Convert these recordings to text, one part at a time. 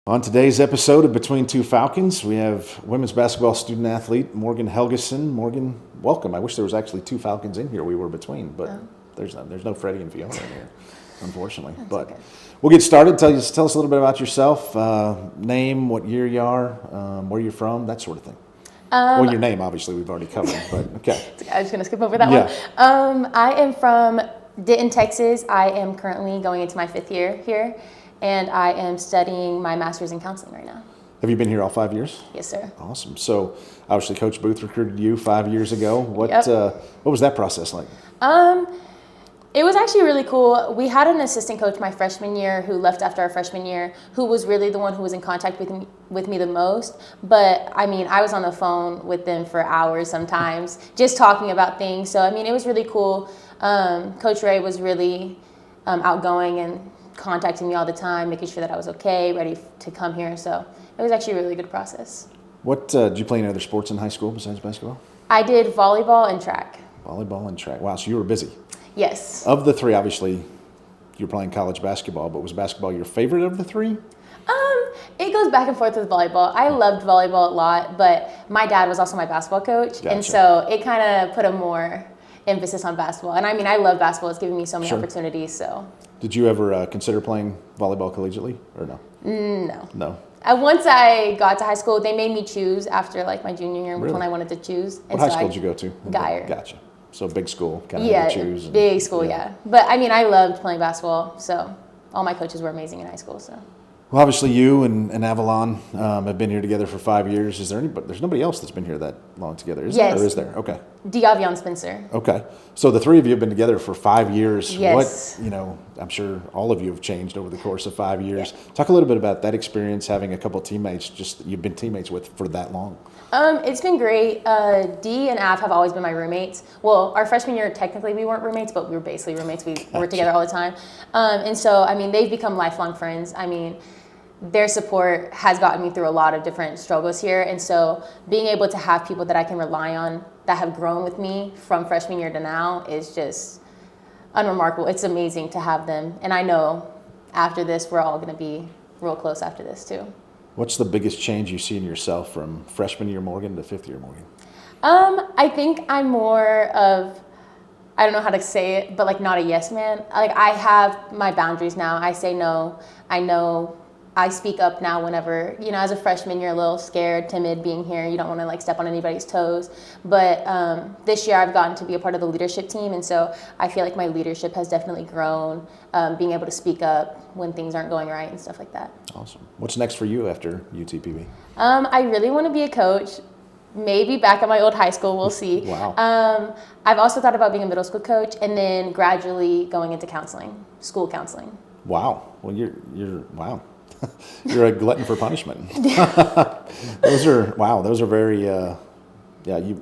On today's episode of Between Two Falcons, we have women's basketball student athlete Morgan Helgesen. Morgan, welcome. I wish there was actually two Falcons in here we were between, but there's no Freddie and Fiona in here, unfortunately. But okay. We'll get started. Tell us a little bit about yourself, name, what year you are, where you're from, that sort of thing. Well, your name, obviously, we've already covered, but okay. I was going to skip over that one. I am from Denton, Texas. I am currently going into my 5th year here. And I am studying my master's in counseling right now. Have you been here all 5 years? Yes, sir. Awesome. So, obviously, Coach Booth recruited you 5 years ago. What was that process like? It was actually really cool. We had an assistant coach my freshman year who left after our freshman year, who was really the one who was in contact with me the most. But, I mean, I was on the phone with them for hours sometimes, just talking about things. So, I mean, it was really cool. Coach Ray was really outgoing and contacting me all the time, making sure that I was okay, ready to come here. So it was actually a really good process. What did you play any other sports in high school besides basketball? I did volleyball and track. Volleyball and track. Wow, so you were busy. Yes. Of the three, obviously, you're playing college basketball, but was basketball your favorite of the three? It goes back and forth with volleyball. I loved volleyball a lot, but my dad was also my basketball coach, Gotcha. And so it kind of put a more emphasis on basketball. And I mean, I love basketball. It's given me so many opportunities, so. Did you ever consider playing volleyball collegiately or no? No. No. Once I got to high school, they made me choose after like my junior year which one I wanted to choose. What high school did you go to? Geyer. Gotcha. So big school, kind of had to choose. Big school, yeah. But I mean, I loved playing basketball, so all my coaches were amazing in high school. So. Well, obviously you and Avalon have been here together for 5 years. Is there anybody? There's nobody else that's been here that long together, is there? Or is there? Okay. Diavion Spencer. Okay. So the three of you have been together for 5 years. Yes. I'm sure all of you have changed over the course of 5 years. Yeah. Talk a little bit about that experience, having a couple of teammates just you've been teammates with for that long. It's been great. D and Av have always been my roommates. Well, our freshman year, technically we weren't roommates, but we were basically roommates. We worked together all the time. And so, I mean, they've become lifelong friends. I mean, their support has gotten me through a lot of different struggles here. And so being able to have people that I can rely on that have grown with me from freshman year to now is just unremarkable. It's amazing to have them. And I know after this, we're all going to be real close after this too. What's the biggest change you see in yourself from freshman year Morgan to 5th year Morgan? I think I'm more of, I don't know how to say it, but like not a yes man. Like I have my boundaries now. I say no. I know I speak up now whenever, as a freshman, you're a little scared, timid being here. You don't want to like step on anybody's toes. But this year I've gotten to be a part of the leadership team. And so I feel like my leadership has definitely grown, being able to speak up when things aren't going right and stuff like that. Awesome. What's next for you after UTPB? I really want to be a coach. Maybe back at my old high school, we'll see. Wow. I've also thought about being a middle school coach and then gradually going into counseling, school counseling. Wow. Well, you're wow. You're a glutton for punishment. Those are very, you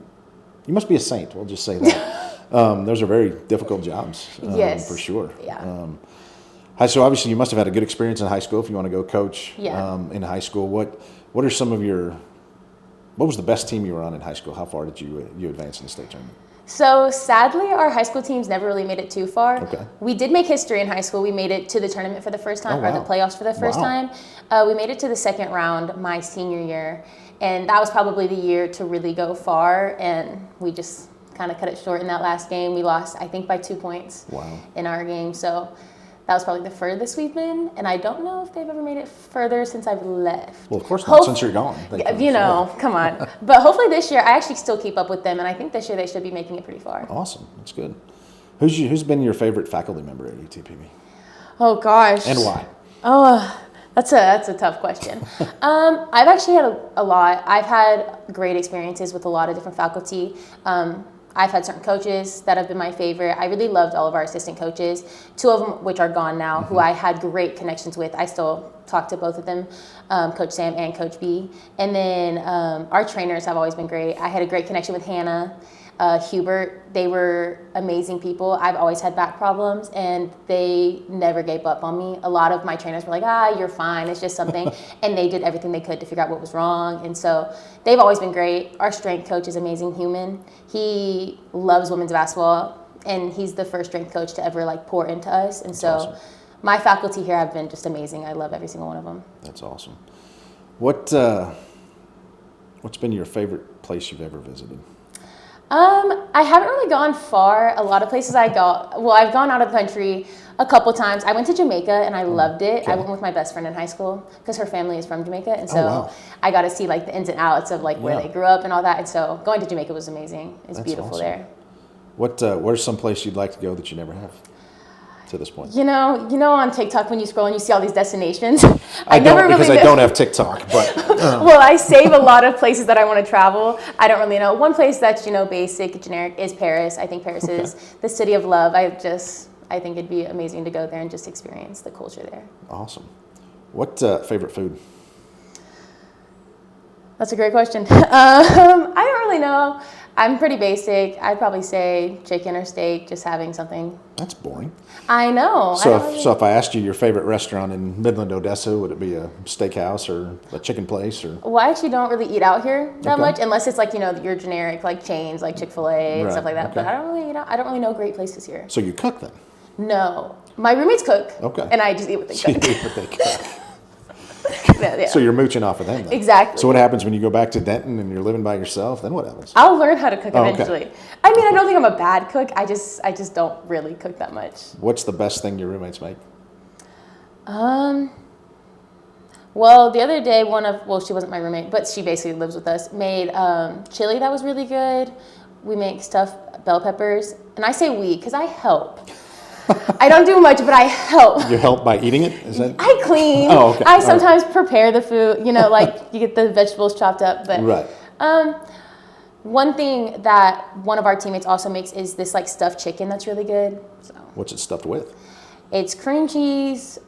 must be a saint. We'll just say that. Those are very difficult jobs. Yes. For sure. Yeah. So obviously you must have had a good experience in high school if you want to go coach in high school. What was the best team you were on in high school? How far did you advance in the state tournament? So sadly, our high school teams never really made it too far. Okay. We did make history in high school. We made it to the tournament for the first time, or the playoffs for the first time. We made it to the second round my senior year, and that was probably the year to really go far, and we just kind of cut it short in that last game. We lost, I think, by 2 points in our game. So that was probably the furthest we've been, and I don't know if they've ever made it further since I've left. Well, of course not, since you're gone. Come on. But hopefully this year, I actually still keep up with them, and I think this year they should be making it pretty far. Awesome. That's good. Who's been your favorite faculty member at UTPB? Oh, gosh. And why? Oh, that's a tough question. I've actually had a lot. I've had great experiences with a lot of different faculty. I've had certain coaches that have been my favorite. I really loved all of our assistant coaches, 2 of them which are gone now, who I had great connections with. I still talk to both of them, Coach Sam and Coach B. And then our trainers have always been great. I had a great connection with Hannah, Hubert. They were amazing people. I've always had back problems, and they never gave up on me. A lot of my trainers were like, you're fine, it's just something. And they did everything they could to figure out what was wrong. And so they've always been great. Our strength coach is amazing human. He loves women's basketball, and he's the first strength coach to ever like pour into us. And so my faculty here have been just amazing. I love every single one of them. That's awesome. What's been your favorite place you've ever visited? I haven't really gone far. A lot of places I've gone out of the country a couple times. I went to Jamaica and I loved it. Okay. I went with my best friend in high school because her family is from Jamaica, and so wow. I got to see like the ins and outs of like where Yeah. they grew up and all that. And so going to Jamaica was amazing. It's That's beautiful awesome. there. Where's some place you'd like to go that you never have to this point? You know, on TikTok when you scroll and you see all these destinations. I never don't, because really I don't have TikTok, but Well, I save a lot of places that I want to travel. I don't really know. One place that's, basic, generic is Paris. I think Paris is the city of love. I think it'd be amazing to go there and just experience the culture there. Awesome. What favorite food? That's a great question. I don't really know. I'm pretty basic. I'd probably say chicken or steak, just having something. That's boring. I know. So if I asked you your favorite restaurant in Midland, Odessa, would it be a steakhouse or a chicken place or? Well, I actually don't really eat out here that Okay. much, unless it's like your generic like chains like Chick-fil-A and stuff like that. Okay. But I don't really know great places here. So you cook then? No, my roommates cook. Okay. And I just eat what they So you cook. eat what they cook. Yeah. So you're mooching off of them then? Exactly. So what happens when you go back to Denton and you're living by yourself? Then what happens? I'll learn how to cook Oh, okay. eventually. I mean, I don't think I'm a bad cook. I just don't really cook that much. What's the best thing your roommates make? Well, the other day, she wasn't my roommate, but she basically lives with us, made chili that was really good. We make stuffed bell peppers. And I say we because I help. I don't do much, but I help. You help by eating it? Is that? I clean. Oh, okay. I All sometimes prepare the food, like you get the vegetables chopped up. But Right. one thing that one of our teammates also makes is this like stuffed chicken that's really good. So What's it stuffed with? it's cream cheese,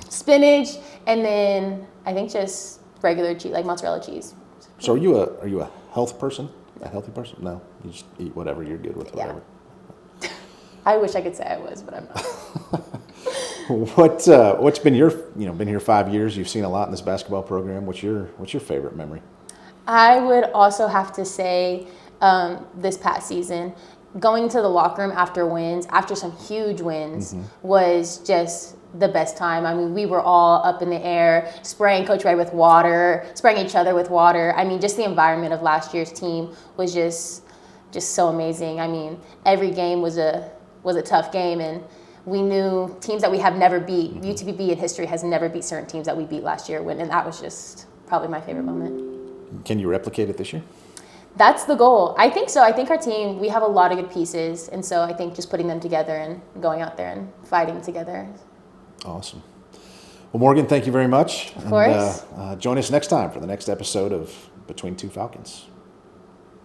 spinach, and then I think just regular cheese, like mozzarella cheese. So are you a health person? A healthy person? No, you just eat whatever. You're good with whatever. I wish I could say I was, but I'm not. What's been your been here 5 years? You've seen a lot in this basketball program. What's your favorite memory? I would also have to say this past season, going to the locker room after some huge wins, was just the best time. I mean, we were all up in the air, spraying Coach Ray with water, spraying each other with water. I mean, just the environment of last year's team was just so amazing. I mean, every game was a tough game, and we knew teams that we have never beat. UTBB in history has never beat certain teams that we beat last year, and that was just probably my favorite moment. Can you replicate it this year? That's the goal. I think so. I think our team, we have a lot of good pieces, and so I think just putting them together and going out there and fighting together. Awesome. Well, Morgan, thank you very much. Of course. And, join us next time for the next episode of Between Two Falcons.